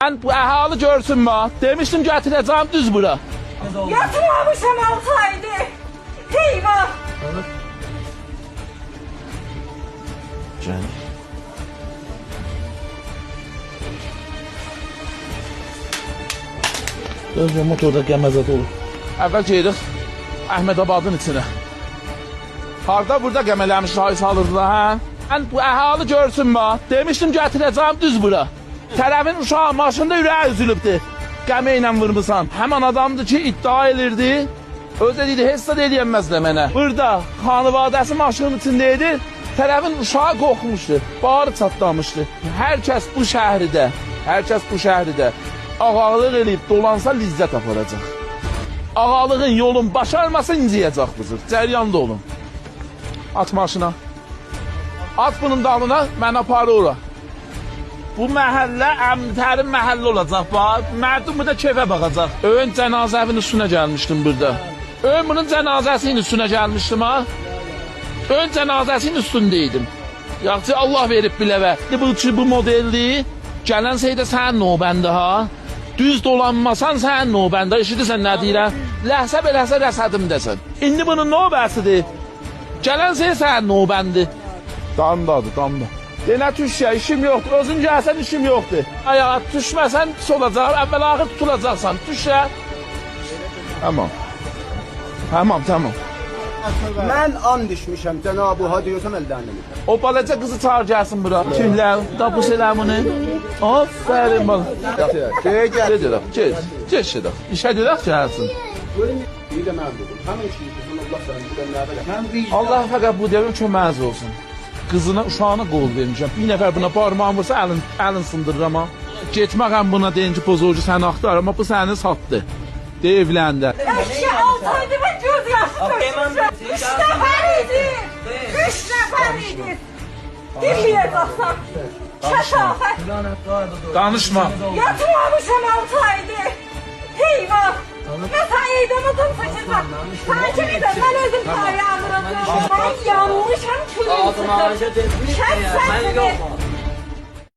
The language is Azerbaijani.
Ben bu əhalı görsün mü? Demiştim getireceğim düz bura. Yatmamışam 6 aydır. Eyvah. Canım. Özce motorda gəməzət olur. Əvvəl gedirik Əhmədabadın içine. Harda burada gəmələmiş rahi salırdılar, hə? Ben bu əhalı görsün mü? Demiştim getireceğim düz bura. Tərəfin uşağı maşında ürəyi üzülübdü. Qəmə ilə vurmusan. Həmən adamdı ki iddia edirdi. Özü deyildi, heç də eləyənməzdi mənə. Burada xanıvadəsi maşının içindeydi. Tərəfin uşağı qorxmuşdu. Bağırı çatlamışdı. Hər kəs bu şəhridə ağalıq eləyib dolansa lizzət aparacaq. Ağalığın yolun başarmasa inciyəcək buzur. Cəryanda olun. At maşına. At bunun dalına, mən aparı ora. Bu məhəllə əmtərin məhəllə olacaq. Mərdum burada keyfə baxacaq. Ön cənazəvin üstünə gəlmişdim burada. Ön bunun cənazəsinin üstünə gəlmişdim ha. Ön cənazəsinin üstündeydim. Yaxşı Allah verib biləvə. Bu modelli gələn şeydə sən nobəndə ha. Düz dolanmasan sən nobəndə. Eşidirsən nə deyirəm? Ləhsə beləsə rəsədimdəsən. İndi bunun növbəsidir. Gələn şey sən nobəndi. Damdadır, damda. Denə tuş ya, işim yoxdur. Özün gəlsən işim yoxdur. Ayağa düşməsən pis olacaq. Əvvəl axır tutulacaqsan. Tuş ya. Tamam. Tamam. Mən and düşmüşəm Cənab-ı Hak diyorsan əldən edirəm. O balaca kızı çağır gəlsin bura. Tühlər, tapu selamını. Aferin bana. Gedirək, geç gedək. İşə gedək gəlsin. Bir də mən dedim. Həmin şeyi dedim Allah səni buradan nə belə. Mən vicdan. Allah fəqət bu devrin köməyiniz olsun. Qızına, uşağına qol vermişəm. Bir nəfər buna parmağım vursa əlin sındırıram ha. Getməkəm buna deyin ki, pozucu səni axtar, amma bu səni satdı. De evləndə. Eşya 6 aydır və göz yaşı tökmüşəm. 3 nəfər idi. 3 nəfər idi. Dinməyəcəksən. Kəsafət. Danışma. Yatmamışam 6 aydır. Eyvah. Mesela eydamadım saçacak. Sakin edin, ben özüm tarih anlatacağım. Ben yanmışam külünsüzüm. Kes sesini.